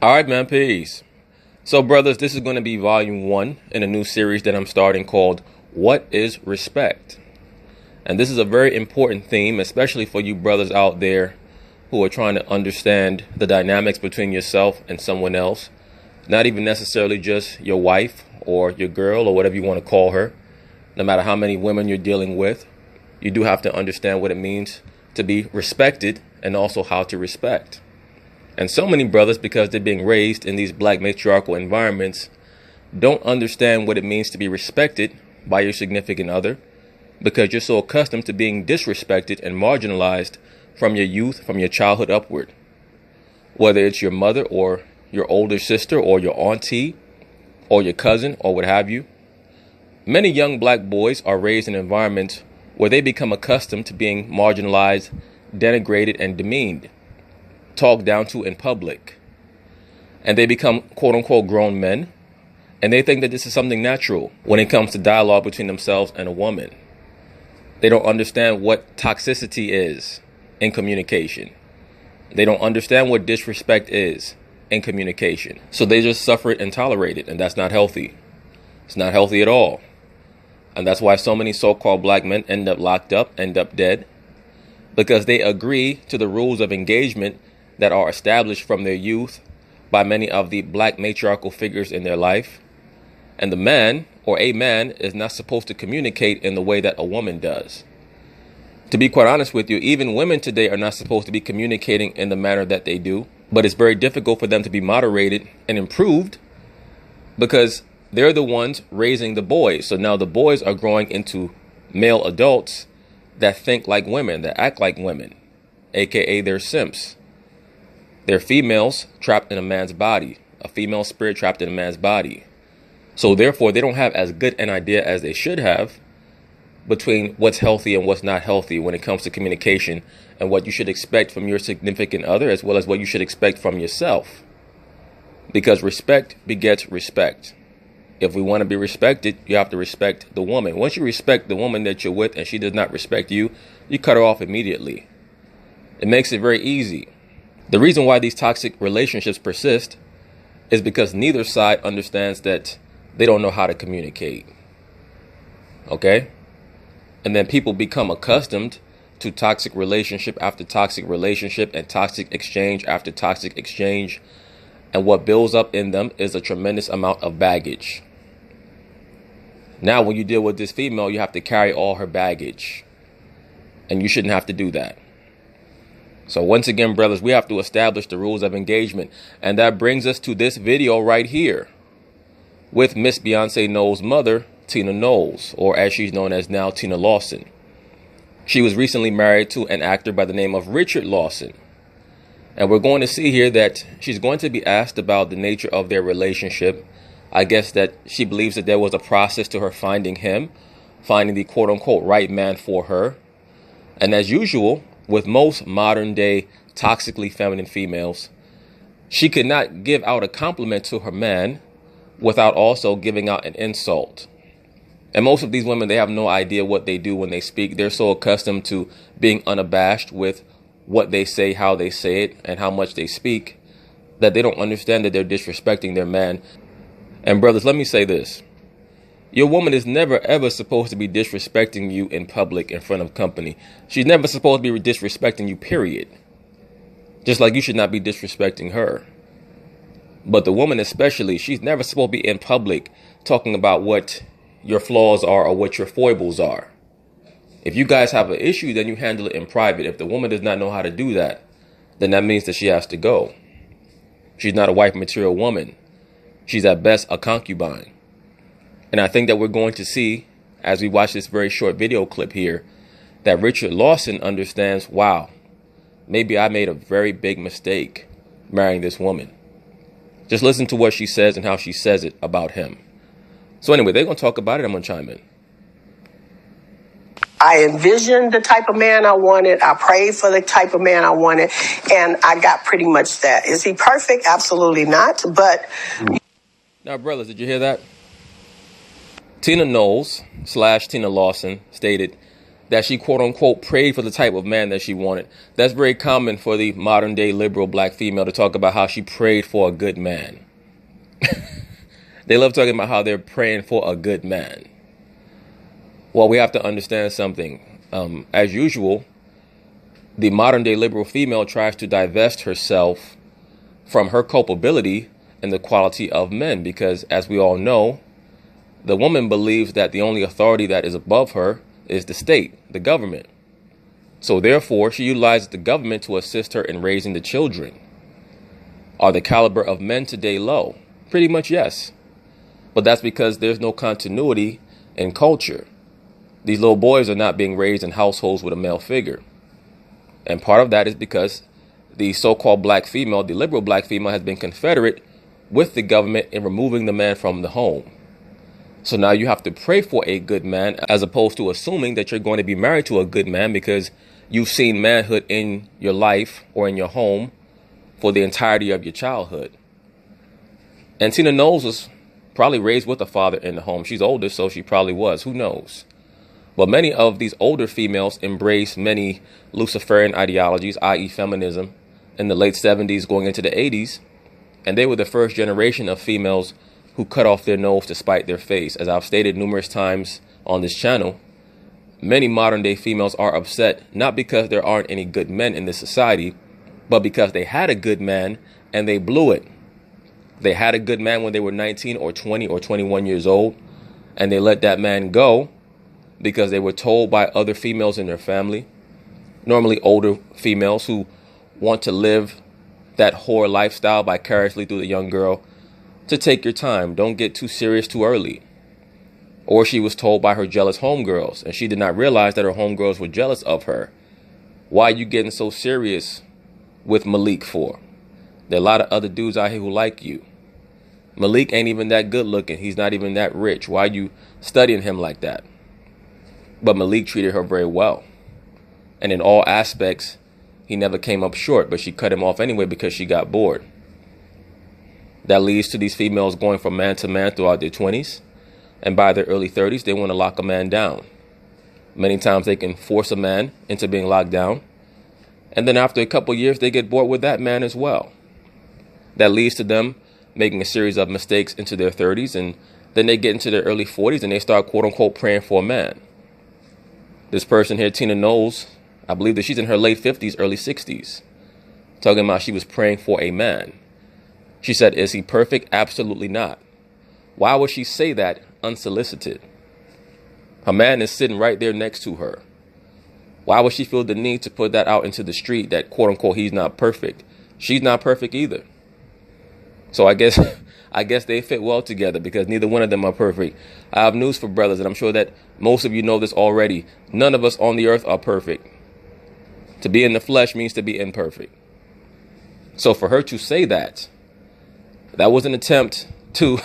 All right, man, peace. So, brothers, this is going to be volume 1 in a new series that I'm starting called What is Respect? And this is a very important theme, especially for you brothers out there who are trying to understand the dynamics between yourself and someone else. Not even necessarily just your wife or your girl or whatever you want to call her. No matter how many women you're dealing with, you do have to understand what it means to be respected and also how to respect. And so many brothers, because they're being raised in these black matriarchal environments, don't understand what it means to be respected by your significant other, because you're so accustomed to being disrespected and marginalized from your youth, from your childhood upward. Whether it's your mother or your older sister or your auntie or your cousin or what have you. Many young black boys are raised in environments where they become accustomed to being marginalized, denigrated, and demeaned, talked down to in public. And they become quote unquote grown men. And they think that this is something natural when it comes to dialogue between themselves and a woman. They don't understand what toxicity is in communication. They don't understand what disrespect is in communication. So they just suffer it and tolerate it. And that's not healthy. It's not healthy at all. And that's why so many so-called black men end up locked up, end up dead, because they agree to the rules of engagement that are established from their youth by many of the black matriarchal figures in their life. And the man or a man is not supposed to communicate in the way that a woman does. To be quite honest with you, even women today are not supposed to be communicating in the manner that they do. But it's very difficult for them to be moderated and improved because they're the ones raising the boys. So now the boys are growing into male adults that think like women, that act like women, aka they're simps. They're females trapped in a man's body, a female spirit trapped in a man's body. So therefore, they don't have as good an idea as they should have between what's healthy and what's not healthy when it comes to communication and what you should expect from your significant other as well as what you should expect from yourself. Because respect begets respect. If we want to be respected, you have to respect the woman. Once you respect the woman that you're with and she does not respect you, you cut her off immediately. It makes it very easy. The reason why these toxic relationships persist is because neither side understands that they don't know how to communicate. Okay? And then people become accustomed to toxic relationship after toxic relationship and toxic exchange after toxic exchange. And what builds up in them is a tremendous amount of baggage. Now, when you deal with this female, you have to carry all her baggage. And you shouldn't have to do that. So once again, brothers, we have to establish the rules of engagement. And that brings us to this video right here with Miss Beyonce Knowles' mother, Tina Knowles, or as she's known as now, Knowles-Lawson. She was recently married to an actor by the name of Richard Lawson. And we're going to see here that she's going to be asked about the nature of their relationship. I guess that she believes that there was a process to her finding him, finding the quote unquote right man for her. And as usual, with most modern day toxically feminine females, she could not give out a compliment to her man without also giving out an insult. And most of these women, they have no idea what they do when they speak. They're so accustomed to being unabashed with what they say, how they say it, and how much they speak, that they don't understand that they're disrespecting their man. And brothers, let me say this. Your woman is never, ever supposed to be disrespecting you in public in front of company. She's never supposed to be disrespecting you, period. Just like you should not be disrespecting her. But the woman especially, she's never supposed to be in public talking about what your flaws are or what your foibles are. If you guys have an issue, then you handle it in private. If the woman does not know how to do that, then that means that she has to go. She's not a wife material woman. She's at best a concubine. And I think that we're going to see, as we watch this very short video clip here, that Richard Lawson understands, wow, maybe I made a very big mistake marrying this woman. Just listen to what she says and how she says it about him. So anyway, they're going to talk about it. I'm going to chime in. I envisioned the type of man I wanted. I prayed for the type of man I wanted. And I got pretty much that. Is he perfect? Absolutely not. But now, brothers, did you hear that? Tina Knowles / Tina Lawson stated that she quote unquote prayed for the type of man that she wanted. That's very common for the modern day liberal black female to talk about how she prayed for a good man. They love talking about how they're praying for a good man. Well, we have to understand something. As usual, the modern day liberal female tries to divest herself from her culpability in the quality of men, because as we all know, the woman believes that the only authority that is above her is the state, the government. So therefore, she utilizes the government to assist her in raising the children. Are the caliber of men today low? Pretty much yes. But that's because there's no continuity in culture. These little boys are not being raised in households with a male figure. And part of that is because the so-called black female, the liberal black female, has been confederate with the government in removing the man from the home. So now you have to pray for a good man, as opposed to assuming that you're going to be married to a good man because you've seen manhood in your life or in your home for the entirety of your childhood. And Tina Knowles was probably raised with a father in the home. She's older, so she probably was. Who knows? But many of these older females embrace many Luciferian ideologies, i.e. feminism, in the late 70s going into the 80s. And they were the first generation of females who cut off their nose to spite their face. As I've stated numerous times on this channel, many modern day females are upset, not because there aren't any good men in this society, but because they had a good man and they blew it. They had a good man when they were 19 or 20 or 21 years old, and they let that man go because they were told by other females in their family, normally older females who want to live that whore lifestyle vicariously through the young girl, to take your time. Don't get too serious too early. Or she was told by her jealous homegirls, and she did not realize that her homegirls were jealous of her. Why are you getting so serious with Malik for? There are a lot of other dudes out here who like you. Malik ain't even that good looking. He's not even that rich. Why are you studying him like that? But Malik treated her very well. And in all aspects, he never came up short, but she cut him off anyway because she got bored. That leads to these females going from man to man throughout their 20s. And by their early 30s, they want to lock a man down. Many times they can force a man into being locked down. And then after a couple years, they get bored with that man as well. That leads to them making a series of mistakes into their 30s. And then they get into their early 40s and they start, quote unquote, praying for a man. This person here, Tina Knowles, I believe that she's in her late 50s, early 60s, talking about she was praying for a man. She said, is he perfect? Absolutely not. Why would she say that unsolicited? Her man is sitting right there next to her. Why would she feel the need to put that out into the street that, quote unquote, he's not perfect? She's not perfect either. So I guess they fit well together because neither one of them are perfect. I have news for brothers, and I'm sure that most of you know this already. None of us on the earth are perfect. To be in the flesh means to be imperfect. So for her to say that was an attempt to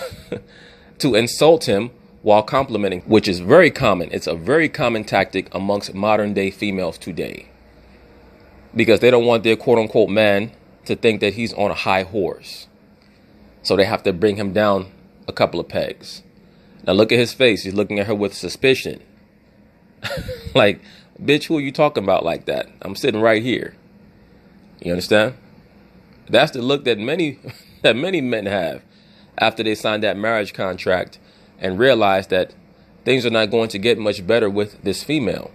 insult him while complimenting, which is very common. It's a very common tactic amongst modern day females today, because they don't want their quote unquote man to think that he's on a high horse. So they have to bring him down a couple of pegs. Now look at his face. He's looking at her with suspicion. Like, bitch, who are you talking about like that? I'm sitting right here. You understand? That's the look that many men have after they sign that marriage contract and realize that things are not going to get much better with this female.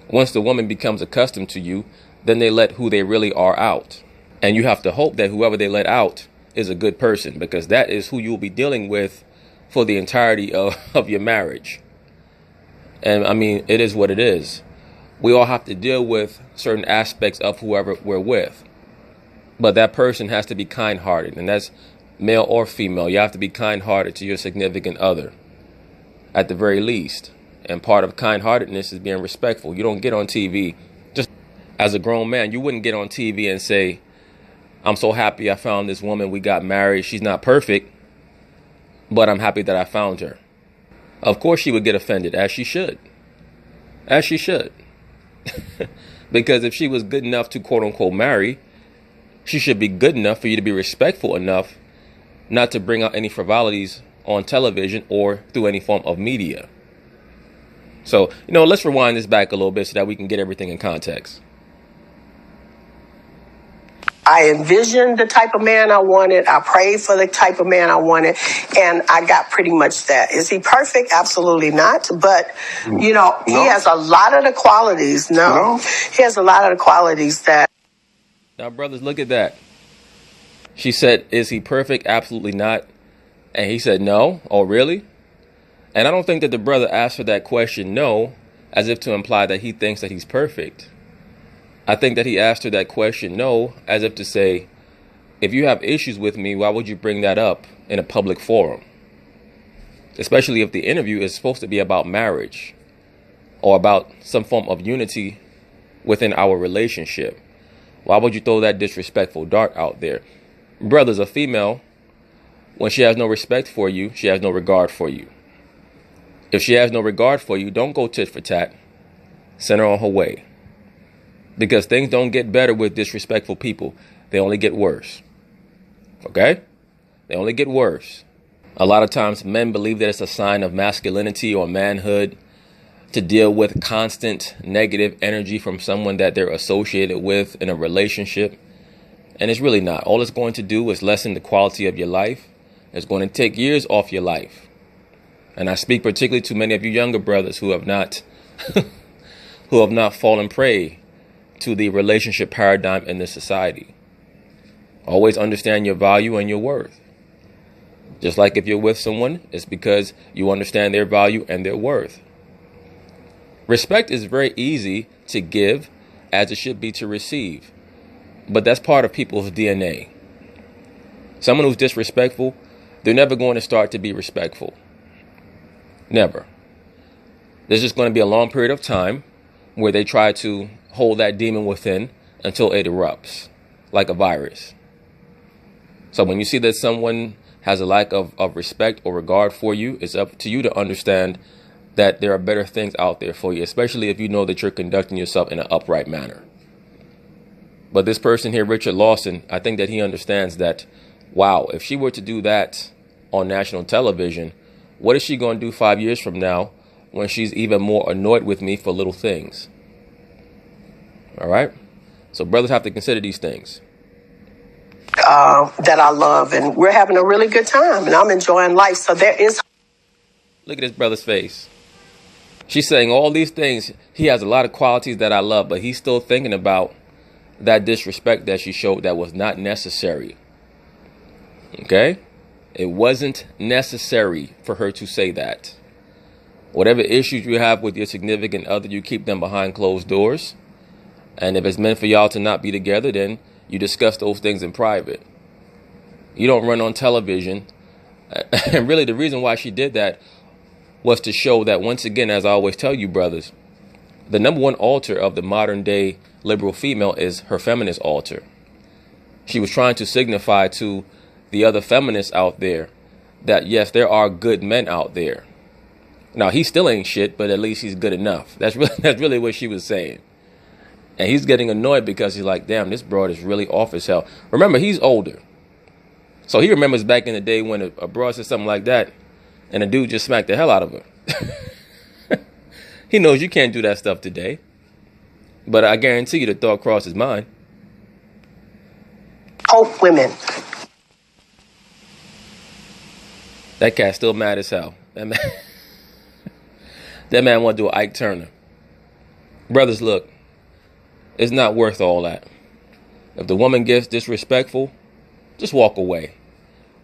Once the woman becomes accustomed to you, then they let who they really are out. And you have to hope that whoever they let out is a good person, because that is who you'll be dealing with for the entirety of your marriage. And I mean, it is what it is. We all have to deal with certain aspects of whoever we're with. But that person has to be kind-hearted, and that's male or female. You have to be kind-hearted to your significant other, at the very least. And part of kind-heartedness is being respectful. You don't get on TV. Just as a grown man, you wouldn't get on TV and say, I'm so happy I found this woman. We got married. She's not perfect, but I'm happy that I found her. Of course she would get offended, as she should. As she should. Because if she was good enough to quote unquote marry, she should be good enough for you to be respectful enough not to bring out any frivolities on television or through any form of media. So, let's rewind this back a little bit so that we can get everything in context. I envisioned the type of man I wanted. I prayed for the type of man I wanted, and I got pretty much that. Is he perfect? Absolutely not. But, he has a lot of the qualities. No. He has a lot of the qualities that. Now, brothers, look at that. She said, is he perfect? Absolutely not. And he said, no. Oh, really? And I don't think that the brother asked for that question, no, as if to imply that he thinks that he's perfect. I think that he asked her that question, no, as if to say, if you have issues with me, why would you bring that up in a public forum? Especially if the interview is supposed to be about marriage or about some form of unity within our relationship. Why would you throw that disrespectful dart out there? Brothers, a female, when she has no respect for you, she has no regard for you. If she has no regard for you, don't go tit for tat. Send her on her way. Because things don't get better with disrespectful people. They only get worse. Okay? They only get worse. A lot of times men believe that it's a sign of masculinity or manhood to deal with constant negative energy from someone that they're associated with in a relationship. And it's really not. All it's going to do is lessen the quality of your life. It's going to take years off your life. And I speak particularly to many of you younger brothers who have not fallen prey to the relationship paradigm in this society. Always understand your value and your worth. Just like if you're with someone, it's because you understand their value and their worth. Respect is very easy to give, as it should be to receive. But that's part of people's DNA. Someone who's disrespectful, they're never going to start to be respectful. Never. There's just going to be a long period of time where they try to hold that demon within until it erupts like a virus. So when you see that someone has a lack of respect or regard for you, it's up to you to understand that there are better things out there for you, especially if you know that you're conducting yourself in an upright manner. But this person here, Richard Lawson, I think that he understands that, wow, if she were to do that on national television, what is she going to do 5 years from now when she's even more annoyed with me for little things? All right. So brothers have to consider these things. That I love, and we're having a really good time, and I'm enjoying life. So there is. Look at this brother's face. She's saying all these things. He has a lot of qualities that I love, but he's still thinking about that disrespect that she showed that was not necessary. Okay? It wasn't necessary for her to say that. Whatever issues you have with your significant other, you keep them behind closed doors. And if it's meant for y'all to not be together, then you discuss those things in private. You don't run on television. And really the reason why she did that was to show that, once again, as I always tell you, brothers, the number one altar of the modern day liberal female is her feminist altar. She was trying to signify to the other feminists out there that, yes, there are good men out there. Now, he still ain't shit, but at least he's good enough. That's really what she was saying. And he's getting annoyed because he's like, damn, this broad is really off as hell. Remember, he's older. So he remembers back in the day when a broad said something like that and a dude just smacked the hell out of her. He knows you can't do that stuff today. But I guarantee you the thought crossed his mind. Hope women. That cat's still mad as hell. That man want to do an Ike Turner. Brothers, look. It's not worth all that. If the woman gets disrespectful, just walk away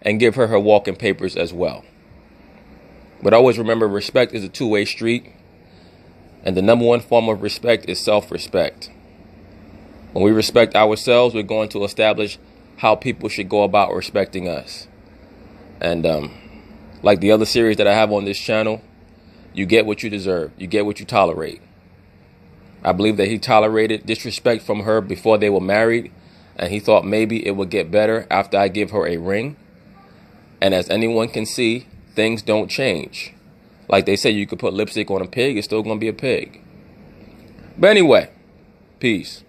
and give her walking papers as well. But always remember, respect is a two-way street. And the number one form of respect is self-respect. When we respect ourselves, we're going to establish how people should go about respecting us. And like the other series that I have on this channel, you get what you deserve. You get what you tolerate. I believe that he tolerated disrespect from her before they were married, and he thought maybe it would get better after I give her a ring. And as anyone can see, things don't change. Like they say, you could put lipstick on a pig, it's still going to be a pig. But anyway, peace.